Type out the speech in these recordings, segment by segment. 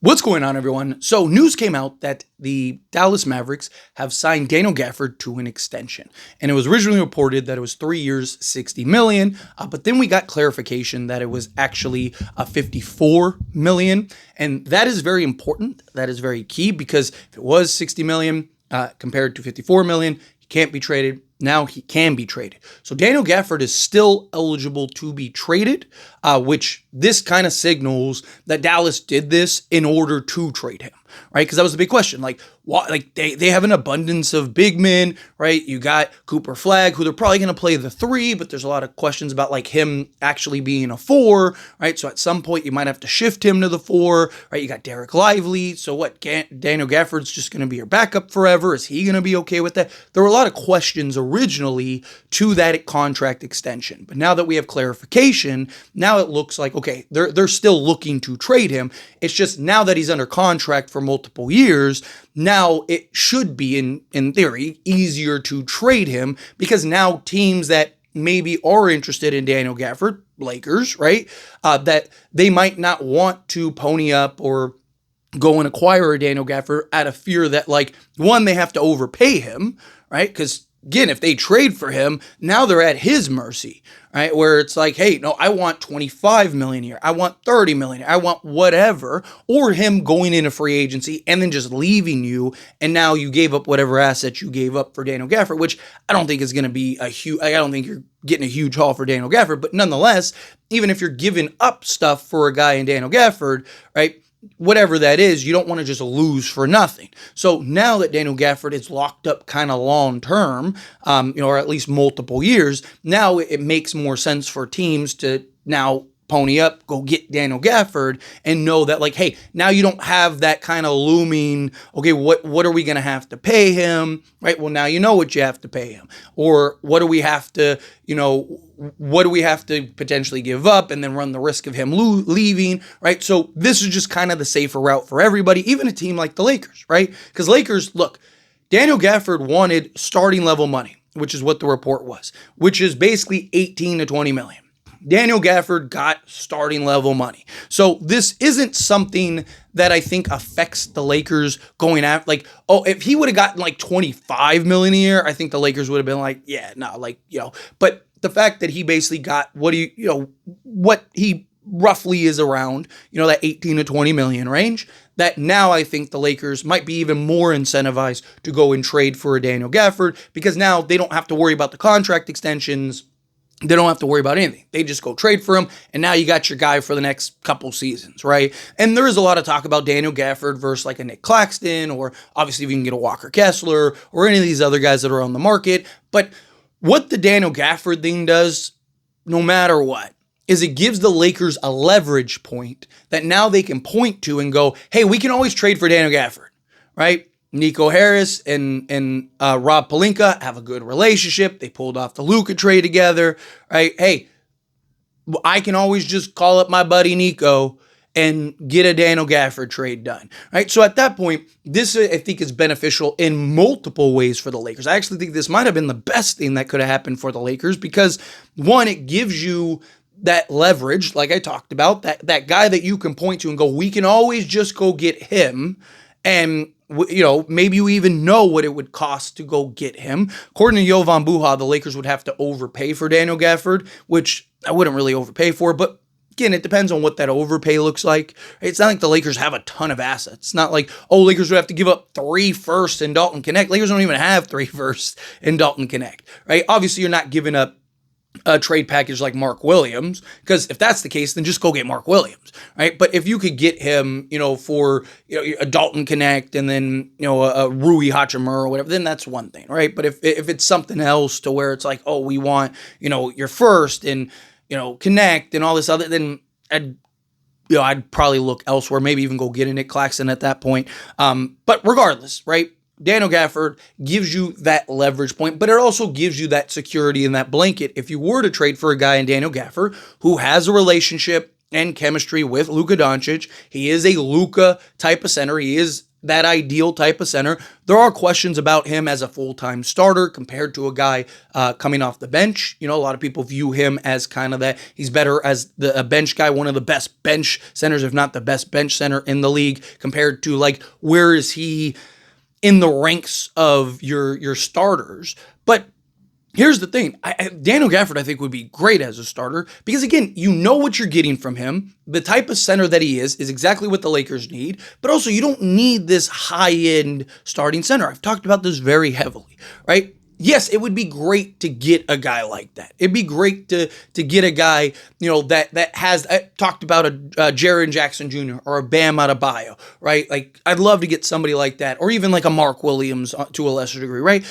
What's going on, everyone? So news came out that the Dallas Mavericks have signed Daniel Gafford to an extension. And it was originally reported that it was 3 years, $60 million. But then we got clarification that it was actually $54 million. And that is very important. That is very key because if it was $60 million compared to $54 million, he can't be traded. Now he can be traded. So Daniel Gafford is still eligible to be traded, which this kind of signals that Dallas did this in order to trade him, right? Because that was the big question. Like, what? Like they have an abundance of big men, right? You got Cooper Flagg, who they're probably going to play the 3, but there's a lot of questions about like him actually being a 4, right? So at some point you might have to shift him to the 4, right? You got Derek Lively. So what? Daniel Gafford's just going to be your backup forever? Is he going to be okay with that? There were a lot of questions originally to that contract extension, but now that we have clarification, now it looks like, okay, they're still looking to trade him. It's just now that he's under contract for multiple years, now it should be in theory easier to trade him because now teams that maybe are interested in Daniel Gafford, Lakers, right, that they might not want to pony up or go and acquire a Daniel Gafford out of fear that, like, one, they have to overpay him, right? Because again, if they trade for him, now they're at his mercy, right? Where it's like, hey, no, I want $25 million here. I want $30 million. I want whatever. Or him going into free agency and then just leaving you. And now you gave up whatever assets you gave up for Daniel Gafford, which I don't think is going to be a huge, I don't think you're getting a huge haul for Daniel Gafford. But nonetheless, even if you're giving up stuff for a guy in Daniel Gafford, right? Whatever that is, you don't want to just lose for nothing. So now that Daniel Gafford is locked up kind of long term, or at least multiple years, now it makes more sense for teams to now pony up, go get Daniel Gafford, and know that, like, hey, now you don't have that kind of looming, okay, what are we going to have to pay him, right? Well, now you know what you have to pay him. Or what do we have to, what do we have to potentially give up and then run the risk of him leaving, right? So this is just kind of the safer route for everybody, even a team like the Lakers, right? Because Lakers, look, Daniel Gafford wanted starting level money, which is what the report was, which is basically 18 to 20 million. Daniel Gafford got starting level money. So this isn't something that I think affects the Lakers going after, like, oh, if he would have gotten like 25 million a year, I think the Lakers would have been like, yeah, no, like, but the fact that he basically got what he roughly is around, that 18 to 20 million range, that now I think the Lakers might be even more incentivized to go and trade for a Daniel Gafford because now they don't have to worry about the contract extensions. They don't have to worry about anything. They just go trade for him, and now you got your guy for the next couple seasons, right? And there is a lot of talk about Daniel Gafford versus like a Nick Claxton, or obviously if you can get a Walker Kessler, or any of these other guys that are on the market. But what the Daniel Gafford thing does, no matter what, is it gives the Lakers a leverage point that now they can point to and go, hey, we can always trade for Daniel Gafford, right? Nico Harris and Rob Pelinka have a good relationship. They pulled off the Luka trade together, right? Hey, I can always just call up my buddy Nico and get a Daniel Gafford trade done, right? So at that point, this I think is beneficial in multiple ways for the Lakers. I actually think this might have been the best thing that could have happened for the Lakers because, one, it gives you that leverage, like I talked about, that guy that you can point to and go, we can always just go get him, and maybe you even know what it would cost to go get him. According to Jovan Buha, the Lakers would have to overpay for Daniel Gafford, which I wouldn't really overpay for, but again, it depends on what that overpay looks like. It's not like the Lakers have a ton of assets. It's not like, Lakers would have to give up 3 firsts in Dalton Connect. Lakers don't even have 3 firsts in Dalton Connect, right? Obviously, you're not giving up a trade package like Mark Williams, because if that's the case, then just go get Mark Williams, right? But if you could get him, for a Dalton Connect and then a Rui Hachimura or whatever, then that's one thing, right? But if it's something else to where it's like, oh, we want your first and Connect and all this other, then I'd probably look elsewhere, maybe even go get a Nick Claxton at that point. But regardless, right? Daniel Gafford gives you that leverage point, but it also gives you that security and that blanket if you were to trade for a guy in Daniel Gafford who has a relationship and chemistry with Luka Doncic. He is a Luka type of center. He is that ideal type of center. There are questions about him as a full-time starter compared to a guy coming off the bench. A lot of people view him as kind of that. He's better as a bench guy, one of the best bench centers, if not the best bench center in the league, compared to like, where is he in the ranks of your starters? But here's the thing. Daniel Gafford, I think, would be great as a starter because, again, you know what you're getting from him. The type of center that he is exactly what the Lakers need. But also, you don't need this high-end starting center. I've talked about this very heavily, right? Yes, it would be great to get a guy like that. It'd be great to get a guy, that has, I talked about a Jaren Jackson Jr. or a Bam Adebayo, right? Like, I'd love to get somebody like that, or even like a Mark Williams to a lesser degree, right?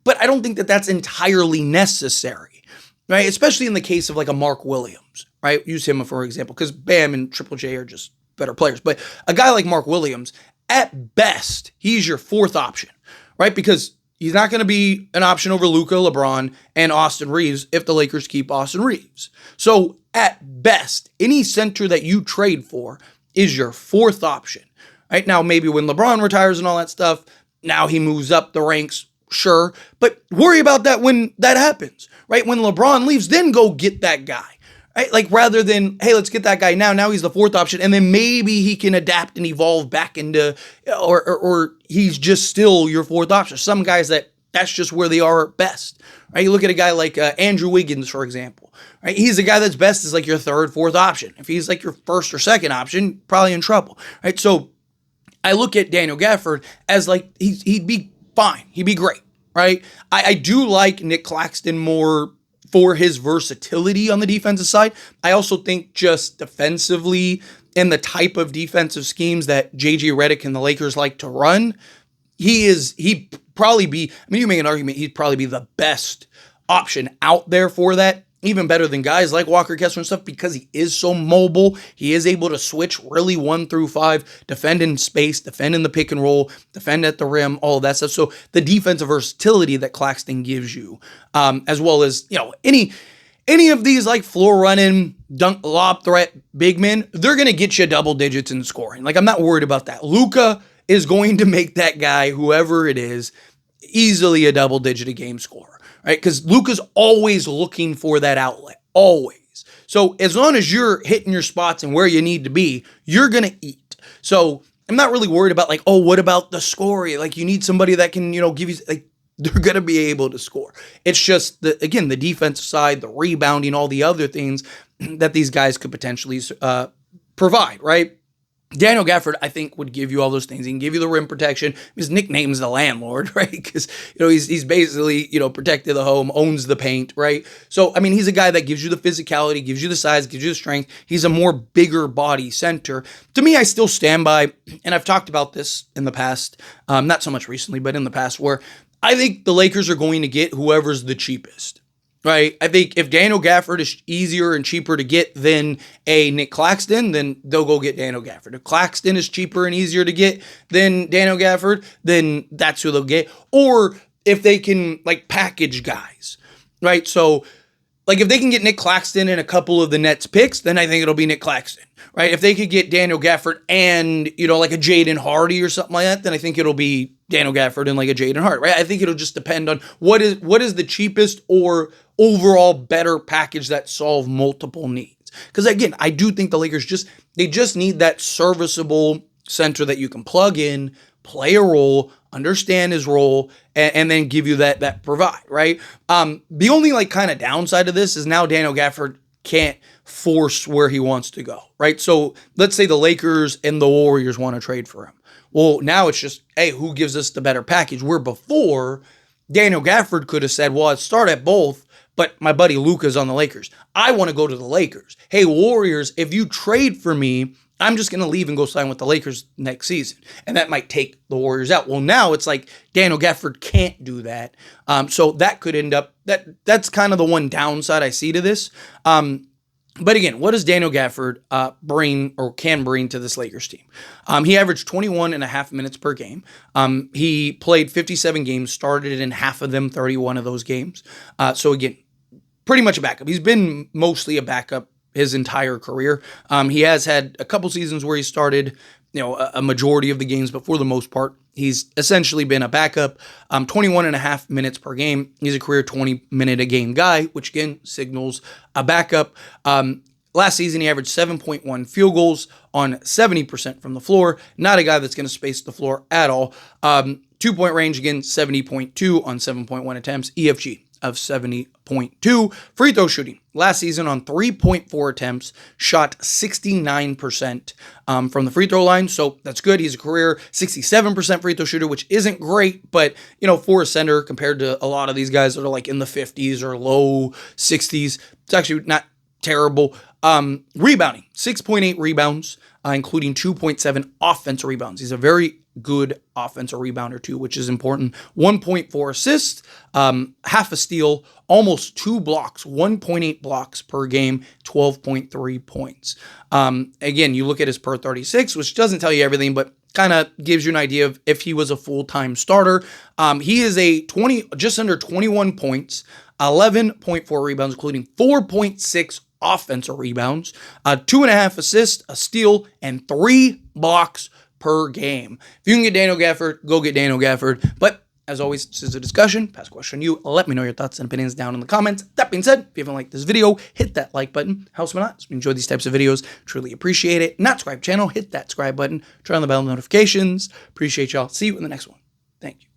But I don't think that that's entirely necessary, right? Especially in the case of like a Mark Williams, right? Use him for example, because Bam and Triple J are just better players. But a guy like Mark Williams, at best, he's your fourth option, right? Because he's not going to be an option over Luka, LeBron, and Austin Reeves if the Lakers keep Austin Reeves. So at best, any center that you trade for is your fourth option, right? Now, maybe when LeBron retires and all that stuff, now he moves up the ranks. Sure, but worry about that when that happens, right? When LeBron leaves, then go get that guy, right? Like, rather than, hey, let's get that guy now. Now he's the fourth option, and then maybe he can adapt and evolve back into, or he's just still your fourth option. Some guys that's just where they are at best, right? You look at a guy like Andrew Wiggins, for example, right? He's a guy that's best as like your third, fourth option. If he's like your first or second option, probably in trouble, right? So I look at Daniel Gafford as like he'd be fine. He'd be great, right? I do like Nick Claxton more for his versatility on the defensive side. I also think just defensively and the type of defensive schemes that JJ Redick and the Lakers like to run, he'd probably be, you make an argument, he'd probably be the best option out there for that. Even better than guys like Walker Kessler and stuff, because he is so mobile. He is able to switch really 1 through 5, defend in space, defend in the pick and roll, defend at the rim, all of that stuff. So the defensive versatility that Claxton gives you, as well as, any of these like floor running, dunk, lob threat big men, they're going to get you double digits in scoring. Like, I'm not worried about that. Luka is going to make that guy, whoever it is, easily a double digit a game scorer. Right? Because Luka's always looking for that outlet, always. So as long as you're hitting your spots and where you need to be, you're going to eat. So I'm not really worried about like, oh, what about the scoring? Like, you need somebody that can, give you, like, they're going to be able to score. It's just, the defensive side, the rebounding, all the other things that these guys could potentially provide, right? Daniel Gafford, I think, would give you all those things. He can give you the rim protection. His nickname's the landlord, right? Because, he's basically, protected the home, owns the paint, right? So, he's a guy that gives you the physicality, gives you the size, gives you the strength. He's a more bigger body center. To me, I still stand by, and I've talked about this in the past, not so much recently, but in the past, where I think the Lakers are going to get whoever's the cheapest. Right? I think if Daniel Gafford is easier and cheaper to get than a Nick Claxton, then they'll go get Daniel Gafford. If Claxton is cheaper and easier to get than Daniel Gafford, then that's who they'll get. Or if they can, like, package guys, right? So, like, if they can get Nick Claxton and a couple of the Nets picks, then I think it'll be Nick Claxton, right? If they could get Daniel Gafford and, like a Jaden Hardy or something like that, then I think it'll be Daniel Gafford and like a Jaden Hardy, right? I think it'll just depend on what is the cheapest or overall better package that solve multiple needs. Because again, I do think the Lakers just need that serviceable center that you can plug in, play a role, understand his role, and then give you that provide, right? The only like kind of downside of this is now Daniel Gafford can't force where he wants to go, right? So let's say the Lakers and the Warriors want to trade for him. Well, now it's just, hey, who gives us the better package? Where before, Daniel Gafford could have said, well, I'd start at both, but my buddy Luka's on the Lakers. I want to go to the Lakers. Hey, Warriors, if you trade for me, I'm just going to leave and go sign with the Lakers next season. And that might take the Warriors out. Well, now it's like Daniel Gafford can't do that. So that could end up, that's kind of the one downside I see to this. But again, what does Daniel Gafford bring or can bring to this Lakers team? He averaged 21 and a half minutes per game. He played 57 games, started in half of them, 31 of those games. So again, pretty much a backup. He's been mostly a backup his entire career. He has had a couple seasons where he started a majority of the games, but for the most part, he's essentially been a backup. 21 and a half minutes per game. He's a career 20-minute-a-game guy, which again signals a backup. Last season, he averaged 7.1 field goals on 70% from the floor. Not a guy that's going to space the floor at all. 2-point range, again, 70.2 on 7.1 attempts. EFG of 70.2. Free throw shooting. Last season on 3.4 attempts, shot 69% from the free throw line. So that's good. He's a career 67% free throw shooter, which isn't great, but for a center compared to a lot of these guys that are like in the 50s or low 60s, it's actually not terrible. Rebounding, 6.8 rebounds, including 2.7 offensive rebounds. He's a very good offensive rebounder too, which is important. 1.4 assists, half a steal, almost 2 blocks, 1.8 blocks per game, 12.3 points. Again, you look at his per 36, which doesn't tell you everything, but kind of gives you an idea of if he was a full-time starter. He is just under 21 points, 11.4 rebounds, including 4.6 offensive rebounds, 2.5 assists, a steal, and 3 blocks per game. If you can get Daniel Gafford, go get Daniel Gafford. But as always, this is a discussion. Pass a question on you. Let me know your thoughts and opinions down in the comments. That being said, if you haven't liked this video, hit that like button. Helps me a lot. If you enjoy these types of videos, truly appreciate it. Not subscribe channel, hit that subscribe button. Turn on the bell notifications. Appreciate y'all. See you in the next one. Thank you.